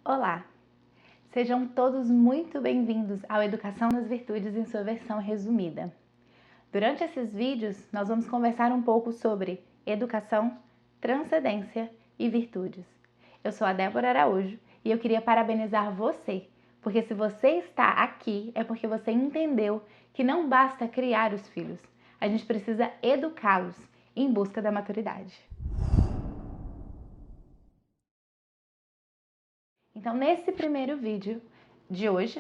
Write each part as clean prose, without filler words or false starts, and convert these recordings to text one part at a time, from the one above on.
Olá! Sejam todos muito bem-vindos ao Educação nas Virtudes em sua versão resumida. Durante esses vídeos, nós vamos conversar um pouco sobre educação, transcendência e virtudes. Eu sou a Débora Araújo e eu queria parabenizar você, porque se você está aqui é porque você entendeu que não basta criar os filhos, a gente precisa educá-los em busca da maturidade. Então, nesse primeiro vídeo de hoje,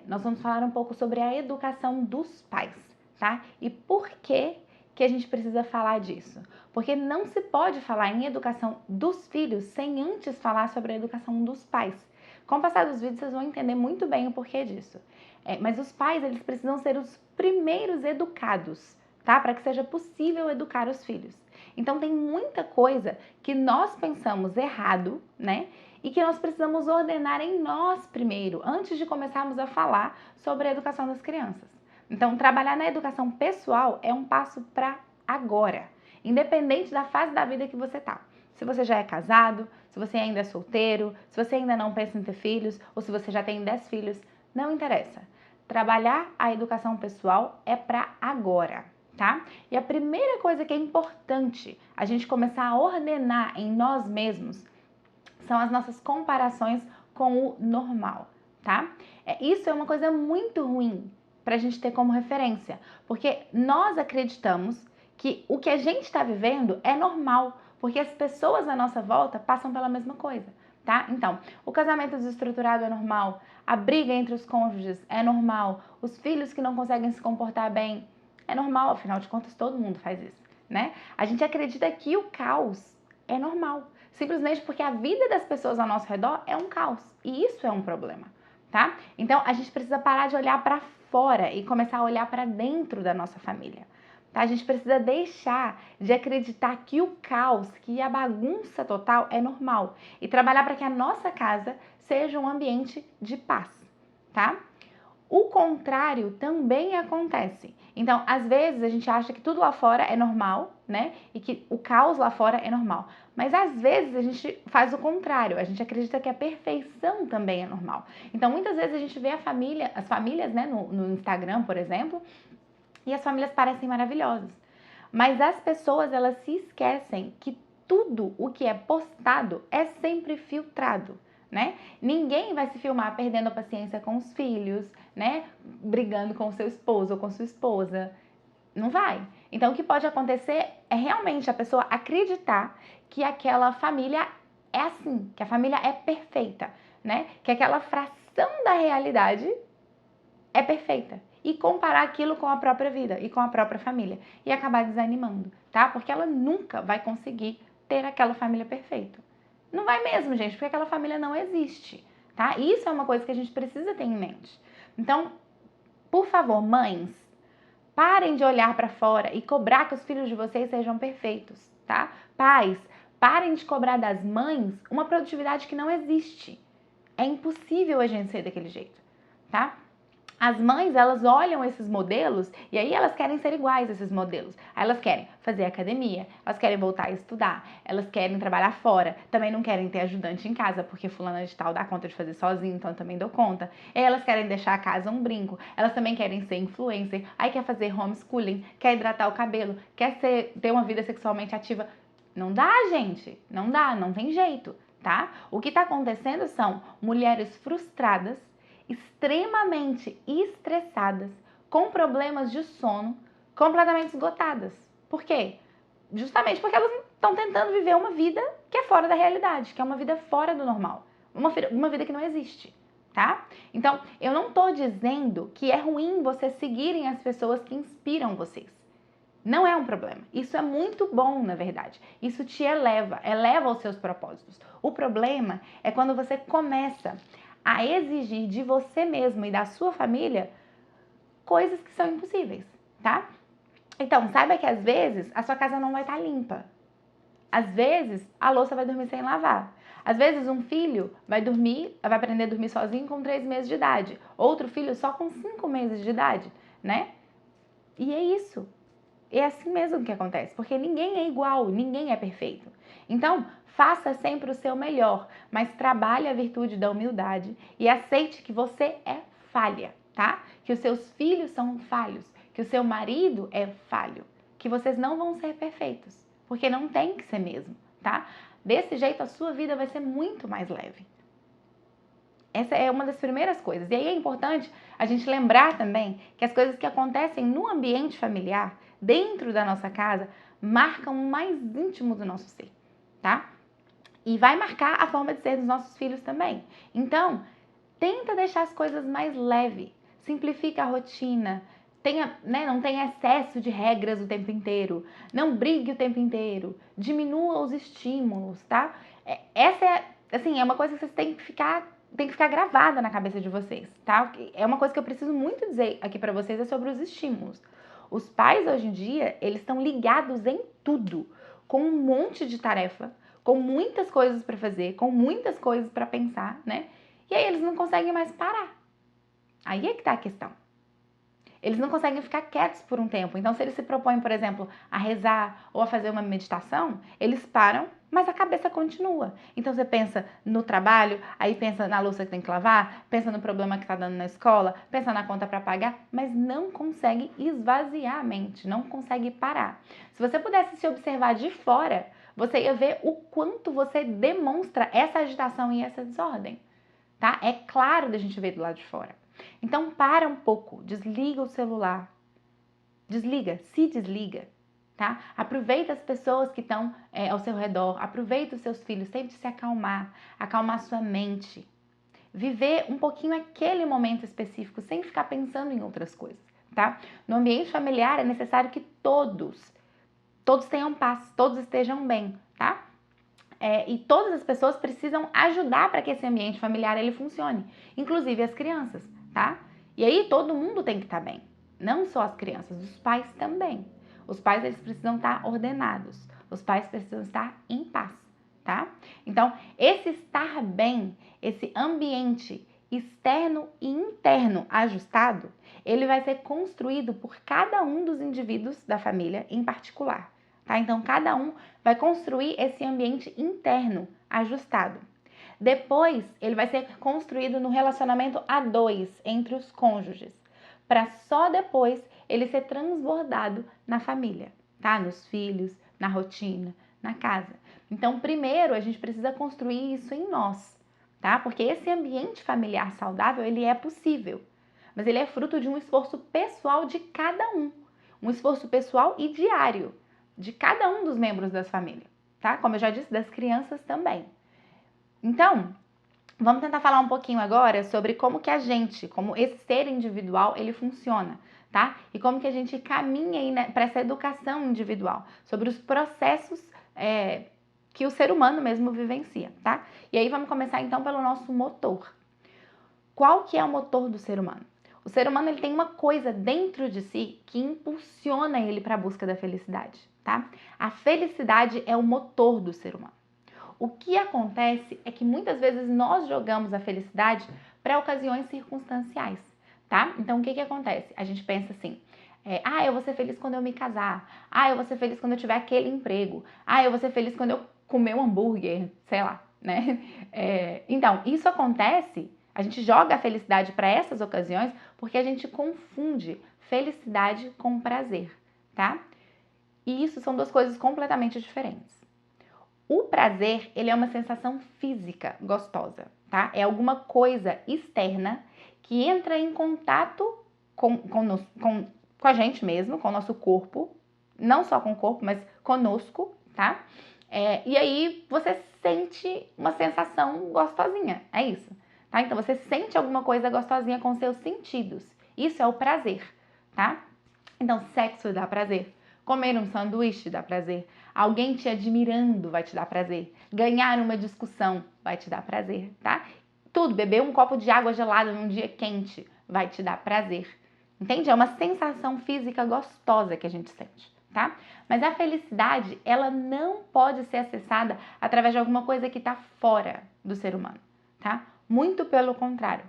nós vamos falar um pouco sobre a educação dos pais, tá? E por que a gente precisa falar disso? Porque não se pode falar em educação dos filhos sem antes falar sobre a educação dos pais. Com o passar dos vídeos, vocês vão entender muito bem o porquê disso. Mas os pais, eles precisam ser os primeiros educados, tá? Para que seja possível educar os filhos. Então, tem muita coisa que nós pensamos errado, né? E que nós precisamos ordenar em nós primeiro, antes de começarmos a falar sobre a educação das crianças. Então, trabalhar na educação pessoal é um passo para agora, independente da fase da vida que você está. Se você já é casado, se você ainda é solteiro, se você ainda não pensa em ter filhos, ou se você já tem 10 filhos, não interessa. Trabalhar a educação pessoal é para agora, tá? E a primeira coisa que é importante a gente começar a ordenar em nós mesmos são as nossas comparações com o normal, tá? Isso é uma coisa muito ruim para a gente ter como referência, porque nós acreditamos que o que a gente está vivendo é normal, porque as pessoas à nossa volta passam pela mesma coisa, tá? Então, o casamento desestruturado é normal, a briga entre os cônjuges é normal, os filhos que não conseguem se comportar bem é normal, afinal de contas todo mundo faz isso, né? A gente acredita que o caos é normal, simplesmente porque a vida das pessoas ao nosso redor é um caos. E isso é um problema, tá? Então, a gente precisa parar de olhar para fora e começar a olhar para dentro da nossa família. Tá? A gente precisa deixar de acreditar que o caos, que a bagunça total é normal. E trabalhar para que a nossa casa seja um ambiente de paz, tá? O contrário também acontece. Então, às vezes a gente acha que tudo lá fora é normal, né? E que o caos lá fora é normal. Mas às vezes a gente faz o contrário. A gente acredita que a perfeição também é normal. Então, muitas vezes a gente vê as famílias, né, no Instagram, por exemplo, e as famílias parecem maravilhosas. Mas as pessoas, elas se esquecem que tudo o que é postado é sempre filtrado, né? Ninguém vai se filmar perdendo a paciência com os filhos, né? Brigando com o seu esposo ou com sua esposa. Não vai. Então, o que pode acontecer é realmente a pessoa acreditar que aquela família é assim, que a família é perfeita, né? Que aquela fração da realidade é perfeita. E comparar aquilo com a própria vida e com a própria família. E acabar desanimando, tá? Porque ela nunca vai conseguir ter aquela família perfeita. Não vai mesmo, gente, porque aquela família não existe, tá? Isso é uma coisa que a gente precisa ter em mente. Então, por favor, mães, parem de olhar para fora e cobrar que os filhos de vocês sejam perfeitos, tá? Pais, parem de cobrar das mães uma produtividade que não existe. É impossível a gente ser daquele jeito, tá? As mães, elas olham esses modelos e aí elas querem ser iguais a esses modelos. Aí elas querem fazer academia, elas querem voltar a estudar, elas querem trabalhar fora, também não querem ter ajudante em casa, porque fulana de tal dá conta de fazer sozinho, então eu também dou conta. E aí elas querem deixar a casa um brinco, elas também querem ser influencer, aí quer fazer homeschooling, quer hidratar o cabelo, quer ter uma vida sexualmente ativa. Não dá, gente, não dá, não tem jeito, tá? O que tá acontecendo são mulheres frustradas, extremamente estressadas, com problemas de sono, completamente esgotadas. Por quê? Justamente porque elas estão tentando viver uma vida que é fora da realidade, que é uma vida fora do normal, uma vida que não existe, tá? Então, eu não tô dizendo que é ruim vocês seguirem as pessoas que inspiram vocês. Não é um problema. Isso é muito bom, na verdade. Isso te eleva aos seus propósitos. O problema é quando você começa a exigir de você mesmo e da sua família coisas que são impossíveis, tá? Então, saiba que às vezes a sua casa não vai estar limpa. Às vezes a louça vai dormir sem lavar. Às vezes um filho vai aprender a dormir sozinho com 3 meses de idade. Outro filho só com 5 meses de idade, né? E é isso. É assim mesmo que acontece, porque ninguém é igual, ninguém é perfeito. Então, faça sempre o seu melhor, mas trabalhe a virtude da humildade e aceite que você é falha, tá? Que os seus filhos são falhos, que o seu marido é falho, que vocês não vão ser perfeitos, porque não tem que ser mesmo, tá? Desse jeito a sua vida vai ser muito mais leve. Essa é uma das primeiras coisas. E aí é importante a gente lembrar também que as coisas que acontecem no ambiente familiar, dentro da nossa casa, marcam o mais íntimo do nosso ser, tá? E vai marcar a forma de ser dos nossos filhos também. Então, tenta deixar as coisas mais leves, simplifica a rotina, não tenha excesso de regras o tempo inteiro, não brigue o tempo inteiro, diminua os estímulos, tá? Essa é uma coisa que vocês têm que ficar gravada na cabeça de vocês, tá? É uma coisa que eu preciso muito dizer aqui pra vocês, é sobre os estímulos. Os pais hoje em dia, eles estão ligados em tudo, com um monte de tarefa, com muitas coisas para fazer, com muitas coisas para pensar, né? E aí eles não conseguem mais parar. Aí é que tá a questão. Eles não conseguem ficar quietos por um tempo. Então, se eles se propõem, por exemplo, a rezar ou a fazer uma meditação, eles param, mas a cabeça continua. Então, você pensa no trabalho, aí pensa na louça que tem que lavar, pensa no problema que tá dando na escola, pensa na conta para pagar, mas não consegue esvaziar a mente, não consegue parar. Se você pudesse se observar de fora, você ia ver o quanto você demonstra essa agitação e essa desordem, tá? É claro da gente ver do lado de fora. Então para um pouco, desliga o celular, se desliga, tá? Aproveita as pessoas que estão ao seu redor, aproveita os seus filhos, tente se acalmar sua mente, viver um pouquinho aquele momento específico sem ficar pensando em outras coisas, tá? No ambiente familiar é necessário que todos tenham paz, todos estejam bem, tá? E todas as pessoas precisam ajudar para que esse ambiente familiar ele funcione, inclusive as crianças, tá? E aí todo mundo tem que estar bem, não só as crianças, os pais também. Os pais eles precisam estar ordenados, os pais precisam estar em paz, tá? Então, esse estar bem, esse ambiente externo e interno ajustado, ele vai ser construído por cada um dos indivíduos da família em particular. Tá? Então, cada um vai construir esse ambiente interno ajustado. Depois, ele vai ser construído no relacionamento a dois entre os cônjuges, para só depois ele ser transbordado na família, tá? Nos filhos, na rotina, na casa. Então, primeiro, a gente precisa construir isso em nós, tá? Porque esse ambiente familiar saudável, ele é possível, mas ele é fruto de um esforço pessoal de cada um esforço pessoal e diário de cada um dos membros das famílias, tá? Como eu já disse, das crianças também. Então, vamos tentar falar um pouquinho agora sobre como esse ser individual, ele funciona, tá? E como que a gente caminha aí para essa educação individual, sobre os processos que o ser humano mesmo vivencia, tá? E aí vamos começar então pelo nosso motor. Qual que é o motor do ser humano? O ser humano ele tem uma coisa dentro de si que impulsiona ele para a busca da felicidade, tá? A felicidade é o motor do ser humano. O que acontece é que muitas vezes nós jogamos a felicidade para ocasiões circunstanciais, tá? Então o que acontece? A gente pensa assim, eu vou ser feliz quando eu me casar, eu vou ser feliz quando eu tiver aquele emprego, eu vou ser feliz quando eu comer um hambúrguer, sei lá, né? Então, isso acontece. A gente joga a felicidade para essas ocasiões porque a gente confunde felicidade com prazer, tá? E isso são duas coisas completamente diferentes. O prazer, ele é uma sensação física gostosa, tá? É alguma coisa externa que entra em contato com a gente mesmo, com o nosso corpo, não só com o corpo, mas conosco, tá? E aí você sente uma sensação gostosinha, é isso. Tá? Então, você sente alguma coisa gostosinha com seus sentidos. Isso é o prazer, tá? Então, sexo dá prazer. Comer um sanduíche dá prazer. Alguém te admirando vai te dar prazer. Ganhar uma discussão vai te dar prazer, tá? Tudo, beber um copo de água gelada num dia quente vai te dar prazer. Entende? É uma sensação física gostosa que a gente sente, tá? Mas a felicidade, ela não pode ser acessada através de alguma coisa que está fora do ser humano, tá? Muito pelo contrário.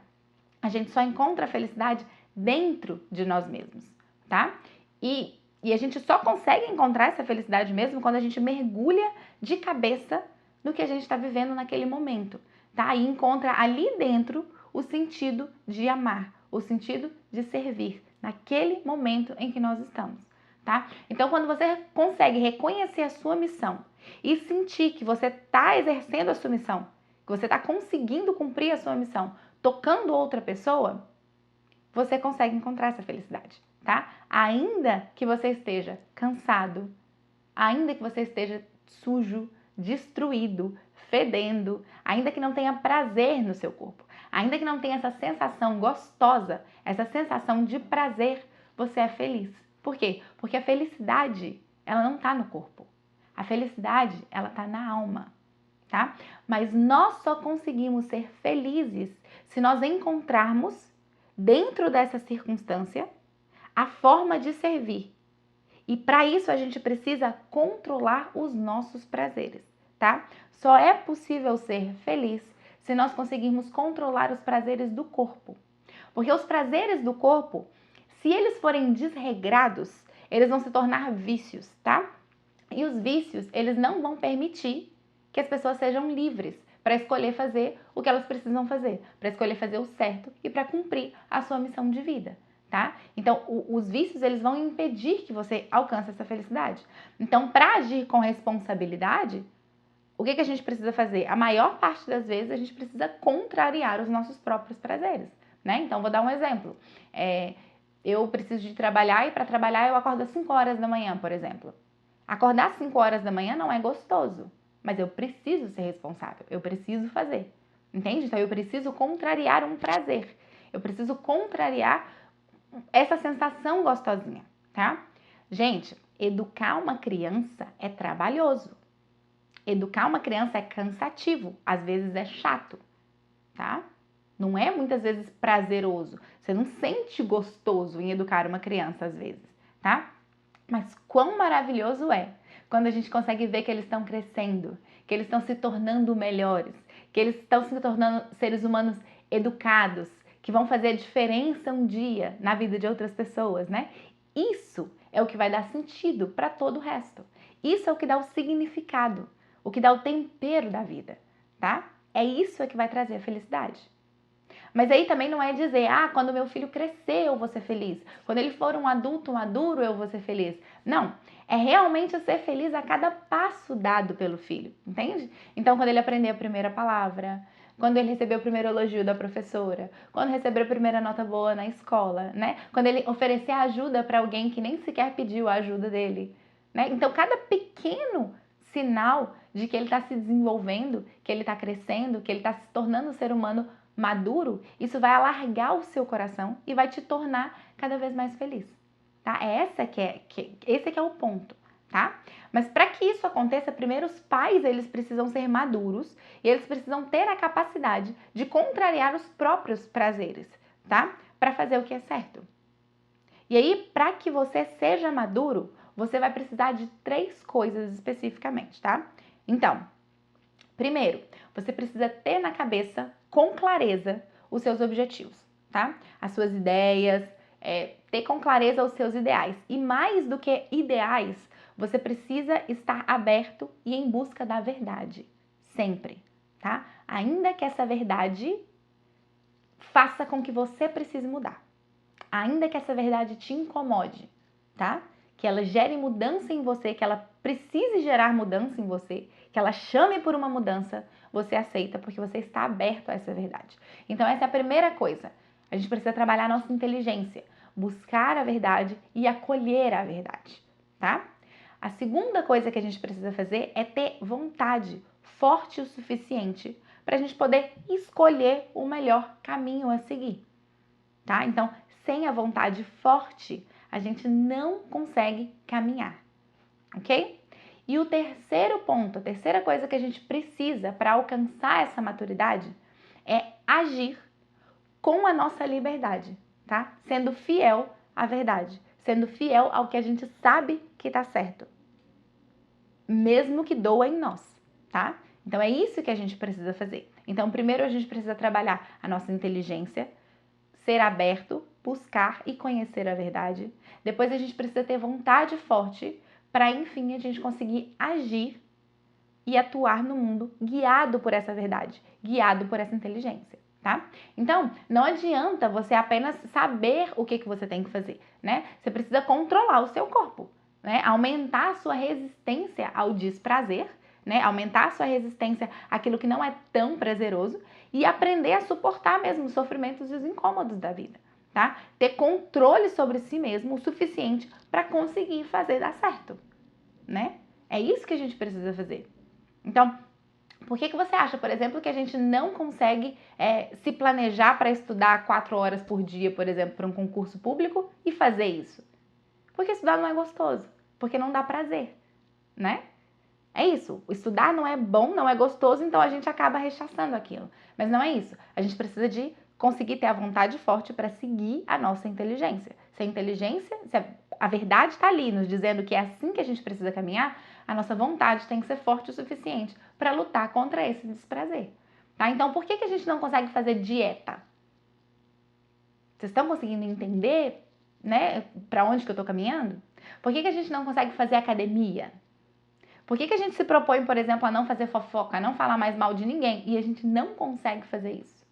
A gente só encontra a felicidade dentro de nós mesmos, tá? E E a gente só consegue encontrar essa felicidade mesmo quando a gente mergulha de cabeça no que a gente está vivendo naquele momento, tá? E encontra ali dentro o sentido de amar, o sentido de servir naquele momento em que nós estamos, tá? Então, quando você consegue reconhecer a sua missão e sentir que você está exercendo a sua missão, que você está conseguindo cumprir a sua missão, tocando outra pessoa, você consegue encontrar essa felicidade, tá? Ainda que você esteja cansado, ainda que você esteja sujo, destruído, fedendo, ainda que não tenha prazer no seu corpo, ainda que não tenha essa sensação gostosa, essa sensação de prazer, você é feliz. Por quê? Porque a felicidade, ela não está no corpo. A felicidade, ela está na alma, tá? Mas nós só conseguimos ser felizes se nós encontrarmos, dentro dessa circunstância, a forma de servir. E para isso a gente precisa controlar os nossos prazeres, tá? Só é possível ser feliz se nós conseguirmos controlar os prazeres do corpo. Porque os prazeres do corpo, se eles forem desregrados, eles vão se tornar vícios, tá? E os vícios, eles não vão permitir que as pessoas sejam livres para escolher fazer o que elas precisam fazer, para escolher fazer o certo e para cumprir a sua missão de vida. Tá? Então, os vícios, eles vão impedir que você alcance essa felicidade. Então, para agir com responsabilidade, o que a gente precisa fazer? A maior parte das vezes, a gente precisa contrariar os nossos próprios prazeres, né? Então, vou dar um exemplo. Eu preciso de trabalhar e para trabalhar eu acordo às 5 horas da manhã, por exemplo. Acordar às 5 horas da manhã não é gostoso, mas eu preciso ser responsável, eu preciso fazer, entende? Então, eu preciso contrariar um prazer, eu preciso contrariar essa sensação gostosinha, tá? Gente, educar uma criança é trabalhoso. Educar uma criança é cansativo, às vezes é chato, tá? Não é muitas vezes prazeroso. Você não sente gostoso em educar uma criança às vezes, tá? Mas quão maravilhoso é quando a gente consegue ver que eles estão crescendo, que eles estão se tornando melhores, que eles estão se tornando seres humanos educados, que vão fazer a diferença um dia na vida de outras pessoas, né? Isso é o que vai dar sentido para todo o resto. Isso é o que dá o significado, o que dá o tempero da vida, tá? É isso que vai trazer a felicidade. Mas aí também não é dizer, quando meu filho crescer eu vou ser feliz, quando ele for um adulto maduro eu vou ser feliz. Não, é realmente ser feliz a cada passo dado pelo filho, entende? Então, quando ele aprender a primeira palavra, quando ele receber o primeiro elogio da professora, quando receber a primeira nota boa na escola, né? Quando ele oferecer ajuda para alguém que nem sequer pediu a ajuda dele, né? Então, cada pequeno sinal de que ele está se desenvolvendo, que ele está crescendo, que ele está se tornando um ser humano maduro, isso vai alargar o seu coração e vai te tornar cada vez mais feliz, tá? Esse que é o ponto, tá? Mas para que isso aconteça, primeiro os pais, eles precisam ser maduros e eles precisam ter a capacidade de contrariar os próprios prazeres, tá? Para fazer o que é certo. E aí, para que você seja maduro, você vai precisar de 3 coisas especificamente, tá? Então, primeiro, você precisa ter na cabeça, com clareza, os seus objetivos, tá? As suas ideias, ter com clareza os seus ideais. E mais do que ideais, você precisa estar aberto e em busca da verdade, sempre, tá? Ainda que essa verdade faça com que você precise mudar. Ainda que essa verdade te incomode, tá? Que ela gere mudança em você, que ela precise gerar mudança em você, que ela chame por uma mudança, você aceita porque você está aberto a essa verdade. Então essa é a primeira coisa. A gente precisa trabalhar a nossa inteligência, buscar a verdade e acolher a verdade, tá? A segunda coisa que a gente precisa fazer é ter vontade forte o suficiente para a gente poder escolher o melhor caminho a seguir, tá? Então, sem a vontade forte, a gente não consegue caminhar, ok? E o terceiro ponto, a terceira coisa que a gente precisa para alcançar essa maturidade é agir com a nossa liberdade, tá? Sendo fiel à verdade, sendo fiel ao que a gente sabe que tá certo, mesmo que doa em nós, tá? Então é isso que a gente precisa fazer. Então, primeiro a gente precisa trabalhar a nossa inteligência, ser aberto, buscar e conhecer a verdade. Depois a gente precisa ter vontade forte para, enfim, a gente conseguir agir e atuar no mundo guiado por essa verdade, guiado por essa inteligência, tá? Então, não adianta você apenas saber o que você tem que fazer, né? Você precisa controlar o seu corpo, né? Aumentar a sua resistência ao desprazer, né? Aumentar a sua resistência àquilo que não é tão prazeroso e aprender a suportar mesmo os sofrimentos e os incômodos da vida, tá? Ter controle sobre si mesmo o suficiente para conseguir fazer dar certo, né? É isso que a gente precisa fazer. Então, por que você acha, por exemplo, que a gente não consegue se planejar para estudar 4 horas por dia, por exemplo, para um concurso público e fazer isso? Porque estudar não é gostoso, porque não dá prazer, né? É isso, estudar não é bom, não é gostoso, então a gente acaba rechaçando aquilo. Mas não é isso, a gente precisa de conseguir ter a vontade forte para seguir a nossa inteligência. Se a inteligência, se a verdade está ali nos dizendo que é assim que a gente precisa caminhar, a nossa vontade tem que ser forte o suficiente para lutar contra esse desprazer, tá? Então, por que a gente não consegue fazer dieta? Vocês estão conseguindo entender, né, para onde que eu estou caminhando? Por que a gente não consegue fazer academia? Por que a gente se propõe, por exemplo, a não fazer fofoca, a não falar mais mal de ninguém e a gente não consegue fazer isso?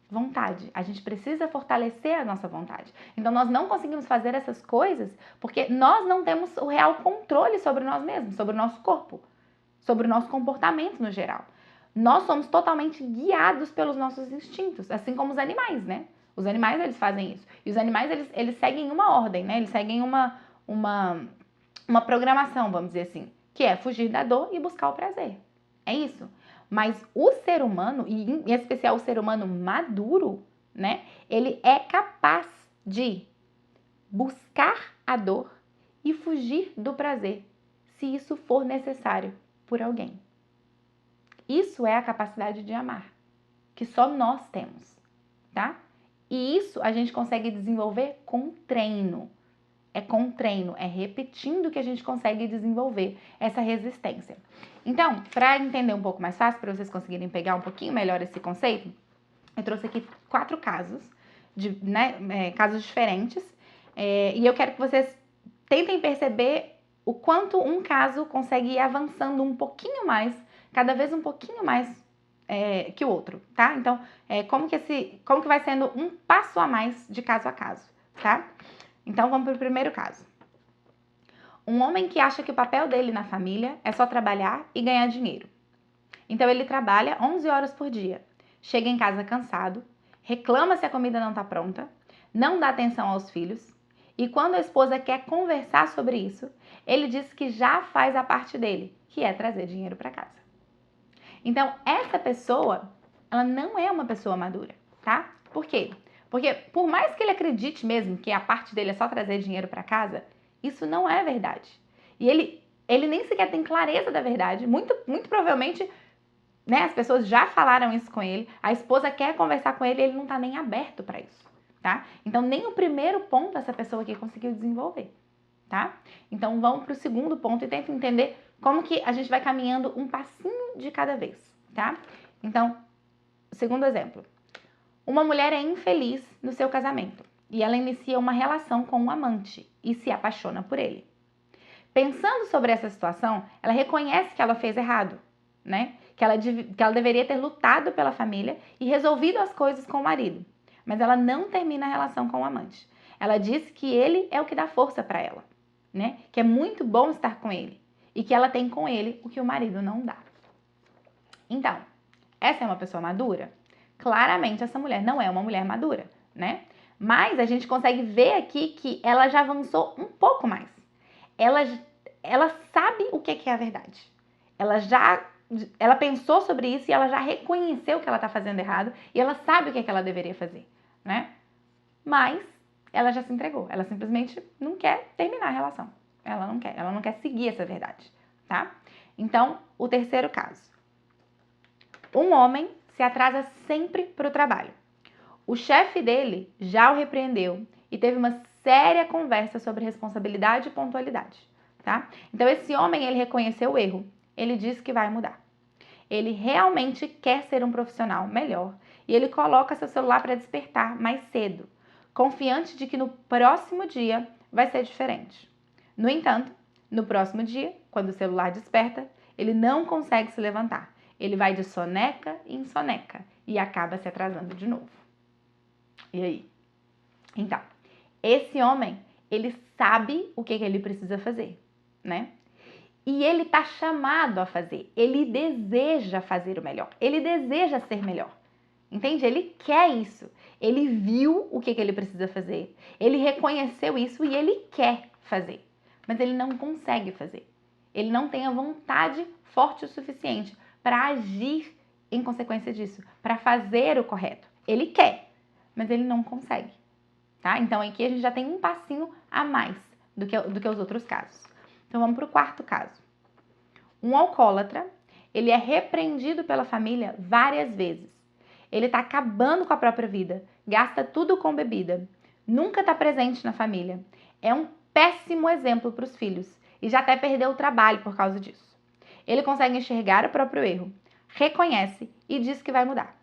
Vontade. A gente precisa fortalecer a nossa vontade. Então, nós não conseguimos fazer essas coisas porque nós não temos o real controle sobre nós mesmos, sobre o nosso corpo, sobre o nosso comportamento no geral. Nós somos totalmente guiados pelos nossos instintos, assim como os animais, né? Os animais, eles fazem isso. E os animais, eles seguem uma ordem, né? Eles seguem uma programação, vamos dizer assim, que é fugir da dor e buscar o prazer. É isso. Mas o ser humano, e em especial o ser humano maduro, né? Ele é capaz de buscar a dor e fugir do prazer, se isso for necessário por alguém. Isso é a capacidade de amar, que só nós temos, tá? E isso a gente consegue desenvolver com treino. É com treino, é repetindo que a gente consegue desenvolver essa resistência. Então, para entender um pouco mais fácil, para vocês conseguirem pegar um pouquinho melhor esse conceito, eu trouxe aqui 4 casos, casos diferentes, e eu quero que vocês tentem perceber o quanto um caso consegue ir avançando um pouquinho mais, cada vez um pouquinho mais que o outro, tá? Então, como que vai sendo um passo a mais de caso a caso, tá? Então, vamos para o primeiro caso. Um homem que acha que o papel dele na família é só trabalhar e ganhar dinheiro. Então, ele trabalha 11 horas por dia, chega em casa cansado, reclama se a comida não está pronta, não dá atenção aos filhos, e quando a esposa quer conversar sobre isso, ele diz que já faz a parte dele, que é trazer dinheiro para casa. Então, essa pessoa, ela não é uma pessoa madura, tá? Por quê? Porque por mais que ele acredite mesmo que a parte dele é só trazer dinheiro para casa, isso não é verdade. E ele nem sequer tem clareza da verdade. Muito provavelmente, né, as pessoas já falaram isso com ele, a esposa quer conversar com ele e ele não tá nem aberto para isso, tá? Então, nem o primeiro ponto essa pessoa aqui conseguiu desenvolver, tá? Então, vamos para o segundo ponto e tenta entender como que a gente vai caminhando um passinho de cada vez, tá? Então, segundo exemplo. Uma mulher é infeliz no seu casamento e ela inicia uma relação com um amante e se apaixona por ele. Pensando sobre essa situação, ela reconhece que ela fez errado, né? Que ela deveria ter lutado pela família e resolvido as coisas com o marido. Mas ela não termina a relação com o amante. Ela diz que ele é o que dá força para ela, né? Que é muito bom estar com ele e que ela tem com ele o que o marido não dá. Então, essa é uma pessoa madura? Claramente essa mulher não é uma mulher madura, né? Mas a gente consegue ver aqui que ela já avançou um pouco mais. Ela sabe o que é a verdade. Ela pensou sobre isso e ela já reconheceu que ela está fazendo errado e ela sabe o que ela deveria fazer, né? Mas ela já se entregou. Ela simplesmente não quer terminar a relação. Ela não quer seguir essa verdade, tá? Então, o terceiro caso. Um homem se atrasa sempre para o trabalho. O chefe dele já o repreendeu e teve uma séria conversa sobre responsabilidade e pontualidade, tá? Então, esse homem, ele reconheceu o erro, ele disse que vai mudar. Ele realmente quer ser um profissional melhor e ele coloca seu celular para despertar mais cedo, confiante de que no próximo dia vai ser diferente. No entanto, no próximo dia, quando o celular desperta, ele não consegue se levantar. Ele vai de soneca em soneca e acaba se atrasando de novo. E aí? Então, esse homem, ele sabe o que ele precisa fazer, né? E ele está chamado a fazer. Ele deseja fazer o melhor. Ele deseja ser melhor. Entende? Ele quer isso. Ele viu o que ele precisa fazer. Ele reconheceu isso e ele quer fazer. Mas ele não consegue fazer. Ele não tem a vontade forte o suficiente para agir em consequência disso, para fazer o correto. Ele quer, mas ele não consegue. Tá? Então aqui a gente já tem um passinho a mais do que os outros casos. Então vamos para o quarto caso. Um alcoólatra, ele é repreendido pela família várias vezes. Ele está acabando com a própria vida, gasta tudo com bebida, nunca está presente na família. É um péssimo exemplo para os filhos e já até perdeu o trabalho por causa disso. Ele consegue enxergar o próprio erro, reconhece e diz que vai mudar.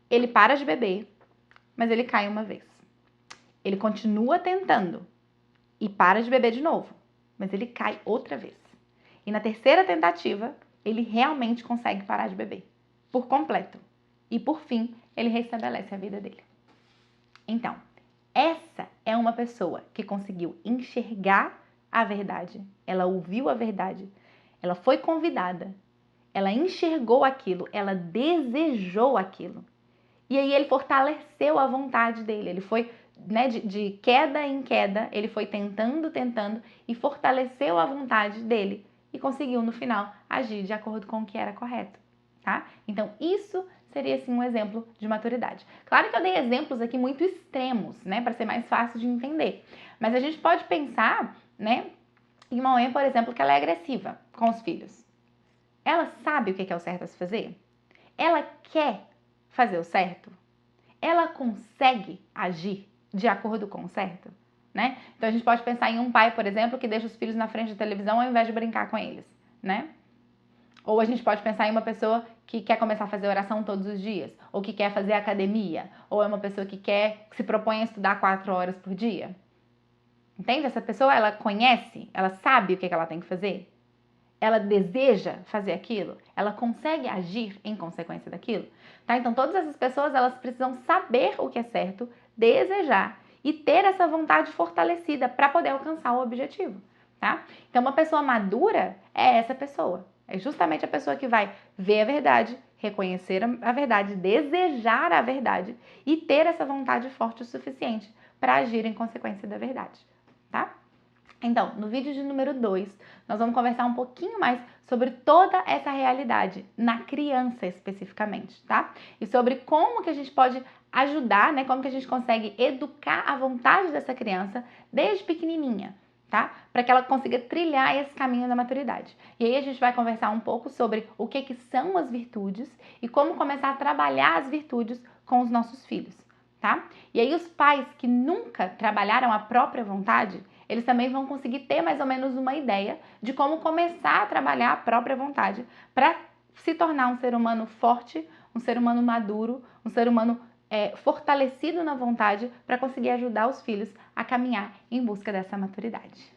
Ele para de beber, mas ele cai uma vez. Ele continua tentando e para de beber de novo, mas ele cai outra vez. E na terceira tentativa, ele realmente consegue parar de beber, por completo. E por fim, ele restabelece a vida dele. Então, essa é uma pessoa que conseguiu enxergar a verdade. Ela ouviu a verdade, ela foi convidada, ela enxergou aquilo, ela desejou aquilo. E aí ele fortaleceu a vontade dele, ele foi, né, de queda em queda, ele foi tentando e fortaleceu a vontade dele e conseguiu no final agir de acordo com o que era correto, tá? Então isso seria assim um exemplo de maturidade. Claro que eu dei exemplos aqui muito extremos, né, para ser mais fácil de entender. Mas a gente pode pensar, né, em uma mãe, por exemplo, que ela é agressiva com os filhos. Ela sabe o que é o certo a se fazer? Ela quer fazer o certo? Ela consegue agir de acordo com o certo? Né? Então a gente pode pensar em um pai, por exemplo, que deixa os filhos na frente da televisão ao invés de brincar com eles, né? Ou a gente pode pensar em uma pessoa que quer começar a fazer oração todos os dias, ou que quer fazer academia, ou é uma pessoa que se propõe a estudar 4 horas por dia. Entende? Essa pessoa, ela conhece, ela sabe o que ela tem que fazer? Ela deseja fazer aquilo? Ela consegue agir em consequência daquilo? Tá? Então, todas essas pessoas, elas precisam saber o que é certo, desejar e ter essa vontade fortalecida para poder alcançar o objetivo, tá? Então, uma pessoa madura é essa pessoa. É justamente a pessoa que vai ver a verdade, reconhecer a verdade, desejar a verdade e ter essa vontade forte o suficiente para agir em consequência da verdade, tá? Então, no vídeo de número 2, nós vamos conversar um pouquinho mais sobre toda essa realidade, na criança especificamente, tá? E sobre como que a gente pode ajudar, né? Como que a gente consegue educar a vontade dessa criança desde pequenininha, tá? Para que ela consiga trilhar esse caminho da maturidade. E aí a gente vai conversar um pouco sobre o que são as virtudes e como começar a trabalhar as virtudes com os nossos filhos, tá? E aí os pais que nunca trabalharam a própria vontade, eles também vão conseguir ter mais ou menos uma ideia de como começar a trabalhar a própria vontade para se tornar um ser humano forte, um ser humano maduro, um ser humano fortalecido na vontade para conseguir ajudar os filhos a caminhar em busca dessa maturidade.